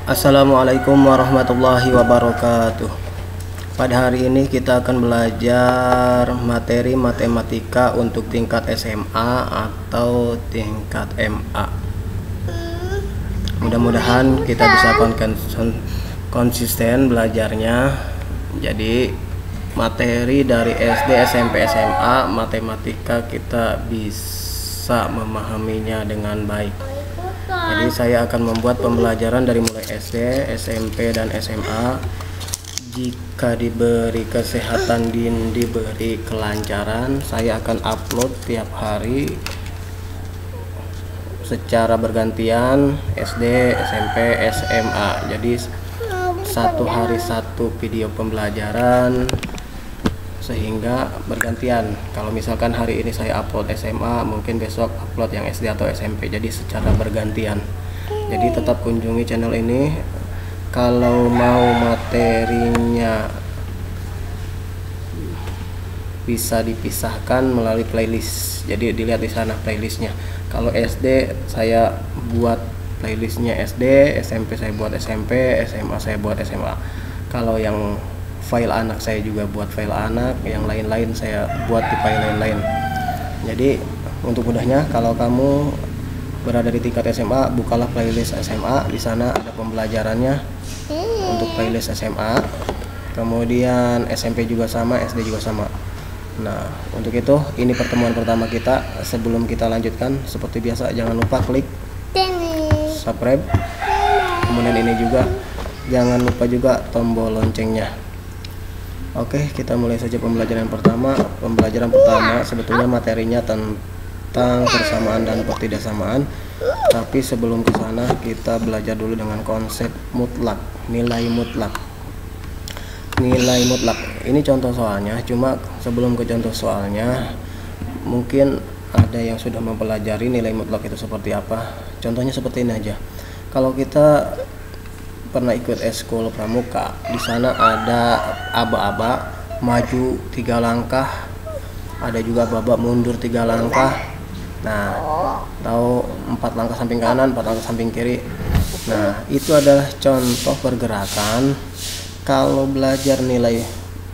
Assalamualaikum warahmatullahi wabarakatuh. Pada hari ini kita akan belajar materi matematika untuk tingkat SMA atau tingkat MA. Mudah-mudahan kita bisa konsisten belajarnya. Jadi materi dari SD, SMP, SMA matematika kita bisa memahaminya dengan baik. Jadi saya akan membuat pembelajaran dari mulai SD, SMP, dan SMA. Jika diberi kesehatan dan diberi kelancaran, saya akan upload tiap hari secara bergantian SD, SMP, SMA. Jadi satu hari satu video pembelajaran sehingga bergantian. Kalau misalkan hari ini saya upload SMA, mungkin besok upload yang SD atau SMP. Jadi secara bergantian. Jadi tetap kunjungi channel ini. Kalau mau materinya bisa dipisahkan melalui playlist. Jadi dilihat di sana playlistnya. Kalau SD saya buat playlistnya SD, SMP saya buat SMP, SMA saya buat SMA. Kalau yang file anak saya juga buat file anak, yang lain-lain saya buat di file lain-lain. Jadi untuk mudahnya, kalau kamu berada di tingkat SMA, bukalah playlist SMA. Di sana ada pembelajarannya untuk playlist SMA. Kemudian SMP juga sama, SD juga sama. Nah, untuk itu ini pertemuan pertama kita. Sebelum kita lanjutkan, seperti biasa jangan lupa klik subscribe. Kemudian ini juga jangan lupa juga tombol loncengnya. Oke, kita mulai saja pembelajaran pertama. Pembelajaran pertama sebetulnya materinya tentang persamaan dan pertidaksamaan. Tapi sebelum ke sana kita belajar dulu dengan konsep mutlak, nilai mutlak. Nilai mutlak. Ini contoh soalnya, cuma sebelum ke contoh soalnya, mungkin ada yang sudah mempelajari nilai mutlak itu seperti apa. Contohnya seperti ini aja. Kalau kita pernah ikut eskul pramuka, di sana ada aba-aba maju 3 langkah, ada juga babak mundur 3 langkah. Nah, tahu 4 langkah samping kanan, 4 langkah samping kiri. Nah, itu adalah contoh pergerakan. Kalau belajar nilai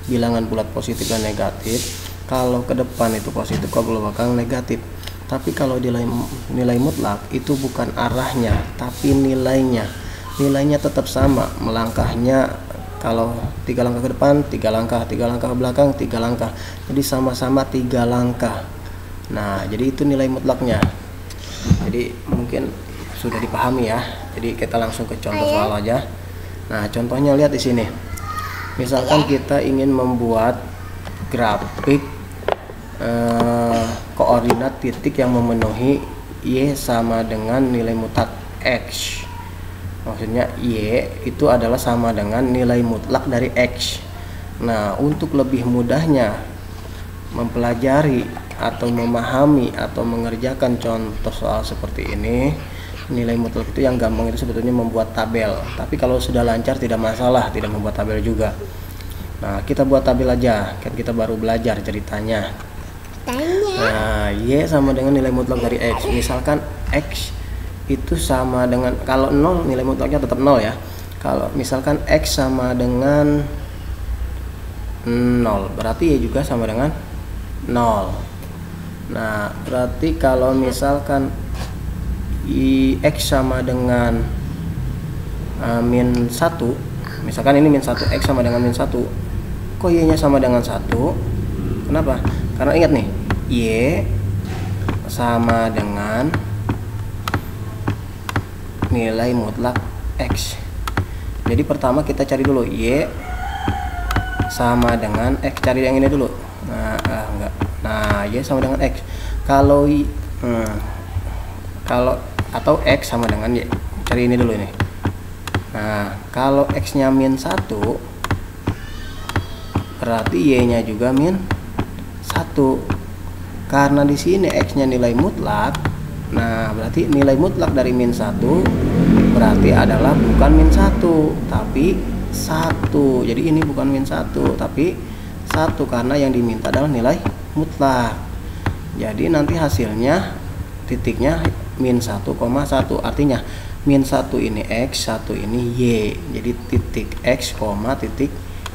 bilangan bulat positif dan negatif, kalau ke depan itu positif, kalau belakang negatif. Tapi kalau nilai mutlak itu bukan arahnya, tapi nilainya. Nilainya tetap sama, melangkahnya kalau 3 langkah ke depan 3 langkah, 3 langkah ke belakang 3 langkah, jadi sama-sama 3 langkah. Nah, jadi itu nilai mutlaknya. Jadi mungkin sudah dipahami ya. Jadi kita langsung ke contoh soal aja. Nah, contohnya lihat di sini. Misalkan kita ingin membuat grafik koordinat titik yang memenuhi Y sama dengan nilai mutlak X. Maksudnya Y itu adalah sama dengan nilai mutlak dari X. Nah, untuk lebih mudahnya mempelajari atau memahami atau mengerjakan contoh soal seperti ini, nilai mutlak itu yang gampang itu sebetulnya membuat tabel. Tapi kalau sudah lancar tidak masalah, tidak membuat tabel juga. Nah, kita buat tabel aja, kan kita baru belajar ceritanya. Nah, Y sama dengan nilai mutlak dari X. Misalkan X itu sama dengan, kalau 0 nilai mutlaknya tetap 0 ya. Kalau misalkan X sama dengan 0, berarti Y juga sama dengan 0. Nah, berarti kalau misalkan X sama dengan min 1, misalkan ini min 1, X sama dengan min 1, kok Y nya sama dengan 1? Kenapa? Karena ingat nih, Y sama dengan nilai mutlak X. Jadi pertama kita cari dulu Y sama dengan X, cari yang ini dulu. Nah, enggak. Nah, Y sama dengan X. Kalau atau X sama dengan Y. Cari ini dulu ini. Nah, kalau X nya min 1, berarti Y nya juga min 1. Karena di sini X nya nilai mutlak. Nah, berarti nilai mutlak dari min 1 berarti adalah bukan min 1 tapi 1. Jadi ini bukan min 1 tapi 1, karena yang diminta adalah nilai mutlak. Jadi nanti hasilnya titiknya min 1,1. Artinya min 1 ini X, 1 ini Y. Jadi titik X, titik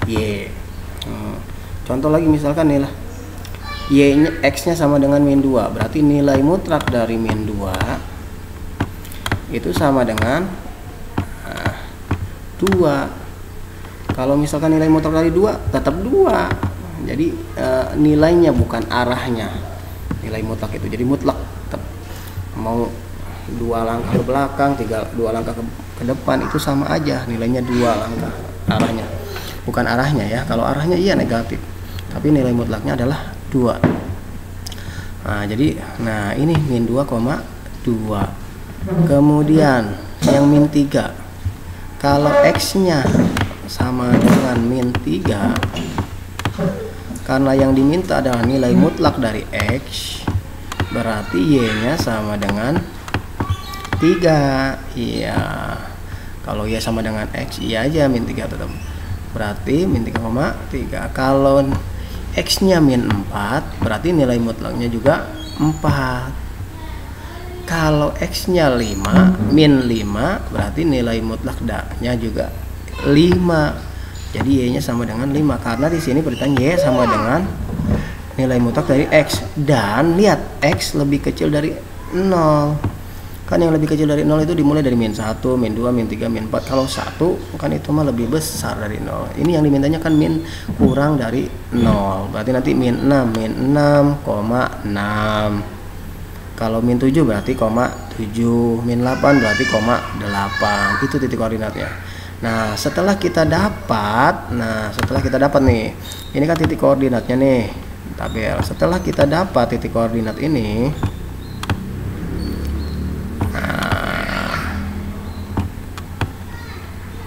Y. Contoh lagi misalkan nih lah, Y nya, X nya sama dengan min 2, berarti nilai mutlak dari min 2 itu sama dengan 2. Kalau misalkan nilai mutlak dari 2 tetap 2. Jadi nilainya bukan arahnya. Nilai mutlak itu jadi mutlak, tetap mau 2 langkah ke belakang, 2 langkah ke depan itu sama aja, nilainya 2 langkah arahnya. Bukan arahnya ya. Kalau arahnya iya negatif, tapi nilai mutlaknya adalah 2. Nah, jadi ini min 2,2. Kemudian yang min 3. Kalau X-nya sama dengan min 3, karena yang diminta adalah nilai mutlak dari X, berarti Y-nya sama dengan 3. Iya. Kalau Y sama dengan X, iya aja min 3 tetap. Berarti min 3,3. Kalau X-nya min 4, berarti nilai mutlaknya juga 4. Kalau X-nya 5, min 5, berarti nilai mutlaknya juga 5. Jadi Y-nya sama dengan 5, karena di sini bertanya Y sama dengan nilai mutlak dari X, dan lihat X lebih kecil dari 0. Kan yang lebih kecil dari 0 itu dimulai dari min 1, min 2, min 3, min 4. Kalau 1 kan itu mah lebih besar dari 0. Ini yang dimintanya kan min kurang dari 0. Berarti nanti min 6, min 6,6. Kalau min 7 berarti 7, min 8 berarti 8. Itu titik koordinatnya. Nah, setelah kita dapat nih, ini kan titik koordinatnya nih, tabel. Setelah kita dapat titik koordinat ini,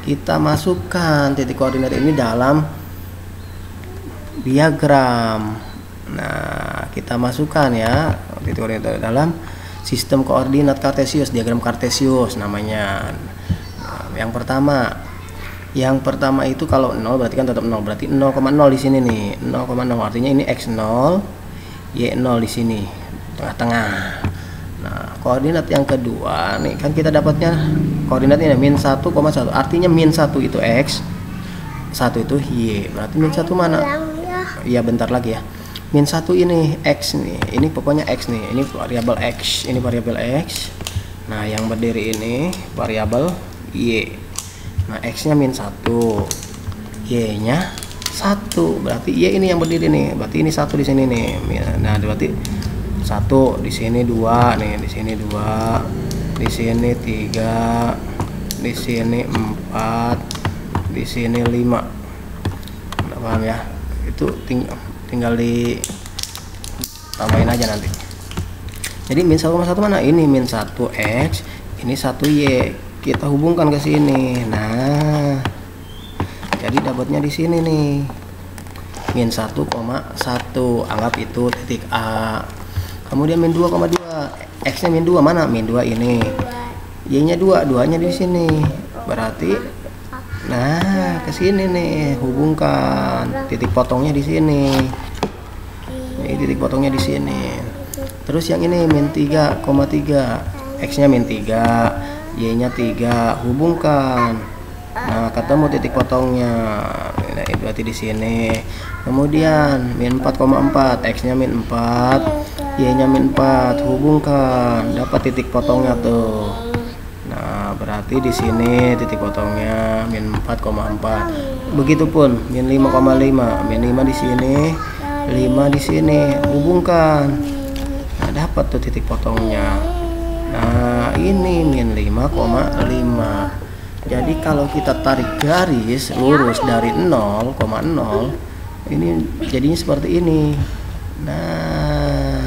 kita masukkan titik koordinat ini dalam diagram. Nah, kita masukkan ya titik koordinat dalam sistem koordinat kartesius, diagram kartesius namanya. Yang pertama itu kalau 0 berarti kan tetap 0, berarti 0,0 di sini nih. 0,0 artinya ini X0, Y0 di sini, tengah-tengah. Nah, koordinat yang kedua nih kan kita dapatnya koordinatnya min 1,1. Artinya min 1 itu X, 1 itu Y. Berarti min 1 mana? Iya, bentar lagi ya. Min 1 ini X nih. Ini pokoknya X nih. Ini variabel X, ini variabel X. Nah, yang berdiri ini variabel Y. Nah, X-nya min 1, Y-nya 1. Berarti Y ini yang berdiri nih. Berarti ini 1 di sini nih. Nah, berarti 1 di sini, 2 nih, di sini 2, di sini 3, di sini 4, di sini 5. Nggak paham ya? Itu tinggal di tambahin aja nanti. Jadi min 1,1 mana? Ini min 1X, ini 1Y. Kita hubungkan ke sini. Nah, jadi dapatnya di sini nih. Min 1,1. Anggap itu titik A. Kemudian min 2,2. X-nya min 2 mana? Min 2 ini. Y-nya 2, 2-nya di sini. Berarti nah, ke sini nih, hubungkan. Titik potongnya di sini. Ini titik potongnya di sini. Terus yang ini min 3,3. X-nya min 3. Y-nya 3, hubungkan. Nah, ketemu titik potongnya. Nah, itu berarti di sini. Kemudian min 4,4, X-nya min 4, Y-nya min 4, hubungkan. Dapat titik potongnya tuh. Nah, berarti di sini titik potongnya min 4,4. Begitupun min 5,5, min 5 di sini, 5 di sini, hubungkan. Nah, dapat tuh titik potongnya. Nah, ini min 5,5. Jadi kalau kita tarik garis lurus dari 0,0, ini jadinya seperti ini. Nah,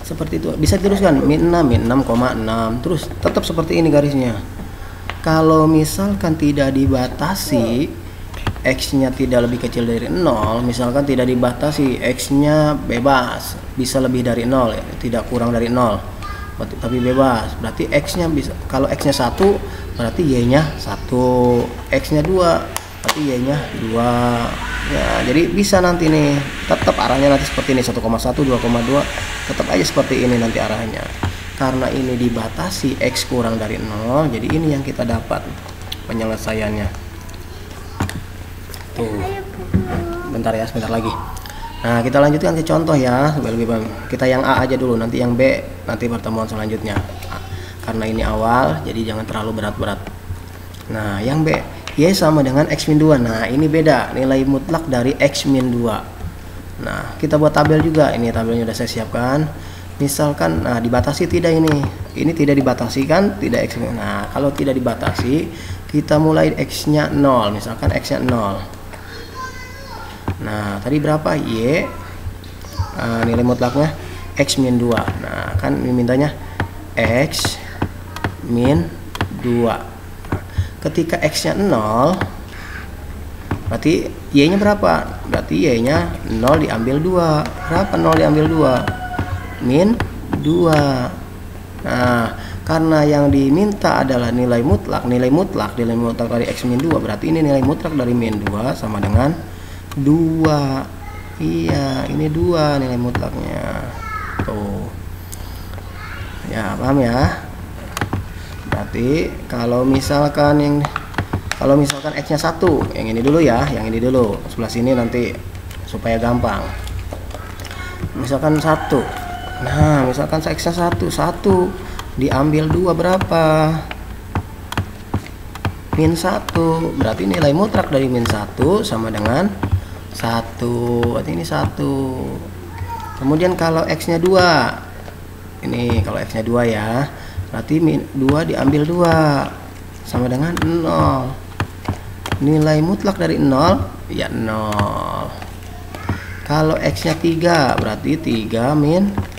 seperti itu. Bisa diteruskan min 6, min 6,6. Terus tetap seperti ini garisnya. Kalau misalkan tidak dibatasi, X-nya tidak lebih kecil dari 0, misalkan tidak dibatasi, X-nya bebas, bisa lebih dari 0 ya, tidak kurang dari 0, tapi bebas. Berarti X-nya bisa, kalau X-nya 1 berarti Y-nya 1, X-nya 2 berarti Y-nya 2 ya. Jadi bisa nanti nih, tetap arahnya nanti seperti ini, 1,1, 2,2, tetap aja seperti ini nanti arahnya. karena ini dibatasi X kurang dari 0, jadi ini yang kita dapat penyelesaiannya. Tuh. Bentar ya, sebentar lagi. Nah, kita lanjutkan ke contoh ya, supaya lebih paham. Kita yang A aja dulu, nanti yang B nanti pertemuan selanjutnya. Karena ini awal, jadi jangan terlalu berat-berat. Nah, yang B, Y sama dengan X-2. Nah, ini beda, nilai mutlak dari X-2. Nah, kita buat tabel juga. Ini tabelnya udah saya siapkan. Misalkan, nah dibatasi tidak ini tidak dibatasi kan, tidak X. Nah, kalau tidak dibatasi, kita mulai X-nya 0, misalkan X-nya 0. Nah, tadi berapa? Y, nilai mutlaknya X-2. Nah, kan mintanya X-2. Nah, ketika X-nya 0, berarti Y-nya berapa? Berarti Y-nya 0 diambil 2. Berapa 0 diambil 2? Min 2. Nah, karena yang diminta adalah nilai mutlak dari X-2, berarti ini nilai mutlak dari min 2 sama dengan 2. Iya, ini 2 nilai mutlaknya. Tuh. Ya, paham ya? Berarti kalau misalkan X-nya 1, yang ini dulu ya, yang ini dulu. Sebelah sini nanti supaya gampang. Misalkan 1. Nah, misalkan X-nya 1 diambil 2 berapa? Min 1. Berarti nilai mutlak dari min 1 sama dengan 1. Berarti ini 1. Kemudian kalau X-nya 2. Ini kalau X-nya 2 ya. Berarti min 2 diambil 2 sama dengan 0. Nilai mutlak dari 0 ya 0. Kalau X-nya 3, berarti 3 min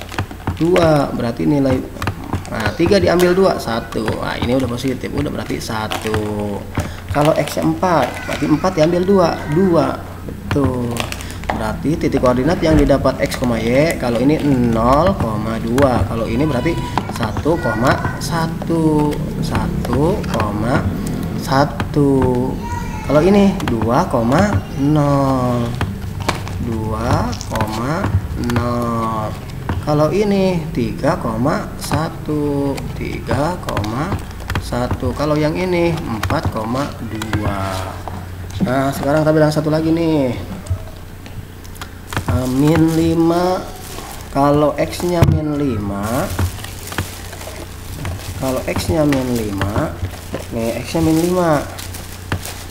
2, berarti nilai, nah 3 diambil 2, 1. Nah, ini udah positif, udah berarti 1. Kalau X-nya 4, berarti 4 diambil 2. Betul. Berarti titik koordinat yang didapat X, Y, kalau ini 0,2. Kalau ini berarti 1,1. Kalau ini 2,0. Kalau ini 3,1. Kalau yang ini 4,2. Nah, sekarang tabel yang satu lagi nih. Min 5. Kalau X-nya min 5. Nih, X-nya min 5.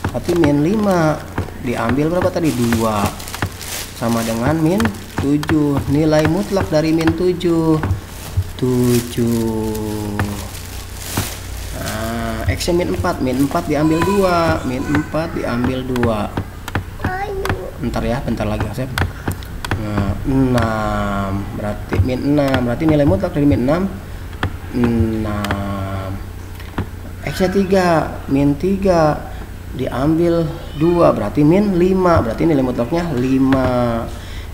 Berarti min 5 diambil berapa tadi? 2. Sama dengan min 7. Nilai mutlak dari min 7 7. Nah, X-nya min 4 diambil 2. Bentar ya, bentar lagi Asep. Nah, 6. Berarti min 6. Berarti nilai mutlak dari min 6 6. X-nya 3, min 3 diambil 2, berarti min 5. Berarti nilai mutlaknya 5.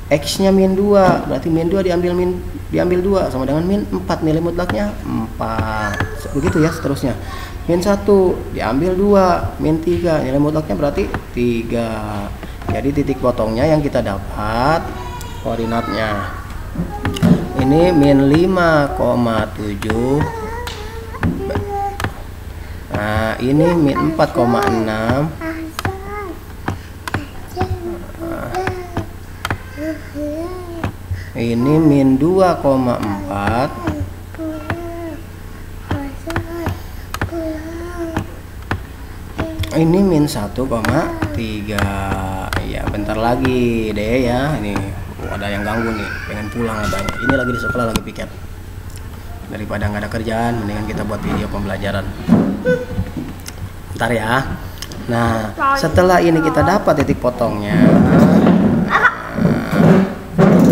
X-nya min 2, berarti min 2 diambil 2 sama dengan min 4, nilai mutlaknya 4. Begitu ya seterusnya. Min 1 diambil 2, min 3, nilai mutlaknya berarti 3. Jadi titik potongnya yang kita dapat koordinatnya. Ini min 5,7. Nah, ini min 4,6. Ini min 2,4. Ini min 1,3. Ya, bentar lagi deh ya. Ini ada yang ganggu nih, pengen pulang katanya. Ini lagi di sekolah, lagi piket. Daripada nggak ada kerjaan, mendingan kita buat video pembelajaran. Bentar ya. Nah, setelah ini kita dapat titik potongnya.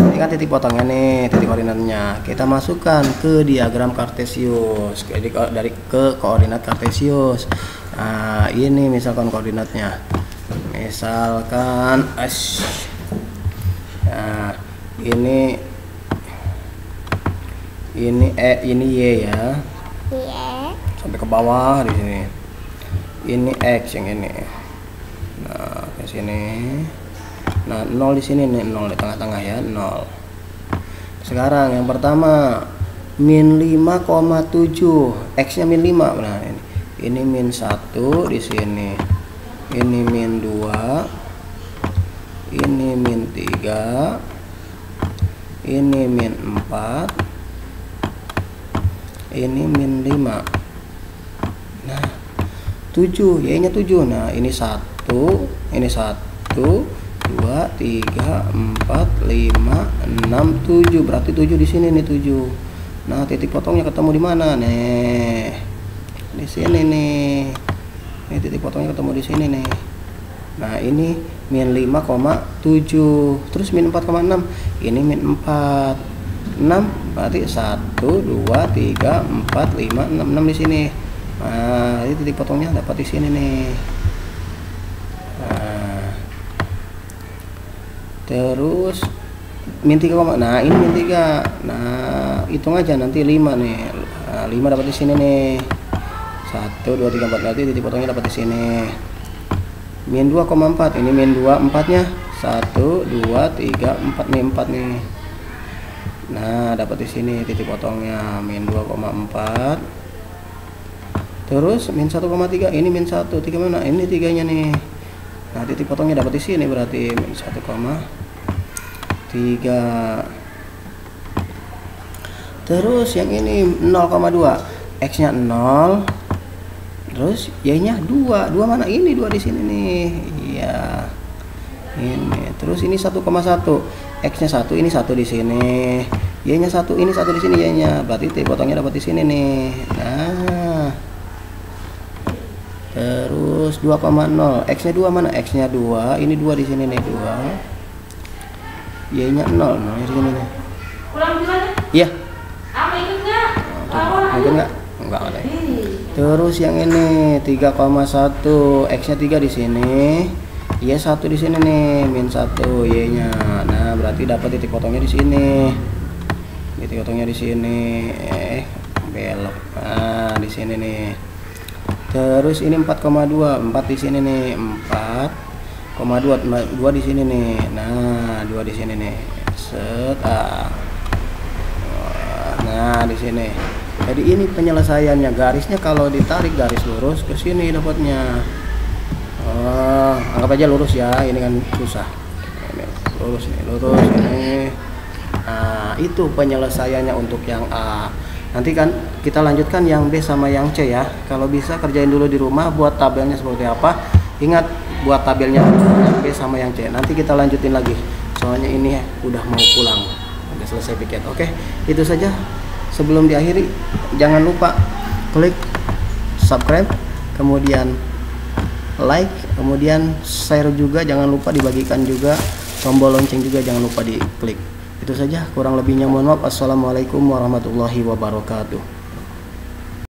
Ini kan titik potongnya nih, titik koordinatnya. Kita masukkan ke diagram Kartesius, dari ke koordinat Kartesius. Nah, ini misalkan koordinatnya. Misalkan nah, ini Y ya. Sampai ke bawah di sini. Ini X yang ini. Nah, ke sini. Nah, 0 di sini nih, 0 di tengah-tengah ya, 0. Sekarang yang pertama, min 5,7, X nya min 5. Nah ini min 1 di sini, ini min 2, ini min 3, ini min 4, ini min 5. Nah 7, Y nya 7. Nah ini 1, ini 1, 2, 3, 4, 5, 6, 7. Berarti 7 di sini nih, 7. Nah titik potongnya ketemu di mana nih? Di sini nih. Ini titik potongnya ketemu di sini nih. Nah ini min 5,7, terus min 4,6, ini min 4, 6 berarti 1, 2, 3, 4, 5, 6 di sini. Nah ini titik potongnya dapat di sini nih. Nah terus min 3, nah ini min 3. Nah hitung aja nanti 5 nih. Nah, 5 dapat di sini nih. 1, 2, 3, 4, nanti titik potongnya dapat di sini. Min 2,4, ini min 2, 4 nya 1, 2, 3, 4 nih, 4 nih. Nah dapat di sini titik potongnya min 2,4. Terus min 1,3, ini min 1, 3 mana? Ini 3 nya nih. Nah titik potongnya dapat di sini, berarti min 1,3. Terus yang ini 0,2, X nya 0, terus Y nya 2, 2 mana? Ini 2 di sini nih. Iya ini. Terus ini 1,1, X nya 1, ini 1 di sini, Y nya 1, ini 1 di sini, Y nya, berarti titik potongnya dapat di sini nih. Nah terus 2,0, X nya 2 mana? X nya 2, ini 2 di sini nih, 2, Y nya 0. Nah di sini nih. Iya. Mungkin enggak ada. Terus yang ini 3,1, X nya 3 di sini, Y 1 di sini nih, min 1 Y nya. Nah berarti dapat titik potongnya di sini. Titik potongnya di sini. Belok. Nah di sini nih. Terus ini 4,2, 4 di sini nih, 4,2, 2 di sini nih. Nah 2 di sini nih. Set. Nah di sini. Jadi ini penyelesaiannya, garisnya kalau ditarik garis lurus ke sini dapatnya. Anggap aja lurus ya, ini kan susah. Ini lurus nih, lurus ini. Nah itu penyelesaiannya untuk yang A. Nanti kan kita lanjutkan yang B sama yang C ya. Kalau bisa kerjain dulu di rumah, buat tabelnya seperti apa. Ingat buat tabelnya yang B sama yang C. Nanti kita lanjutin lagi. Soalnya ini udah mau pulang, udah selesai piket. Oke, itu saja. Sebelum diakhiri, jangan lupa klik subscribe, kemudian like, kemudian share juga, jangan lupa dibagikan juga, tombol lonceng juga jangan lupa diklik. Itu saja, kurang lebihnya mohon maaf. Assalamualaikum warahmatullahi wabarakatuh.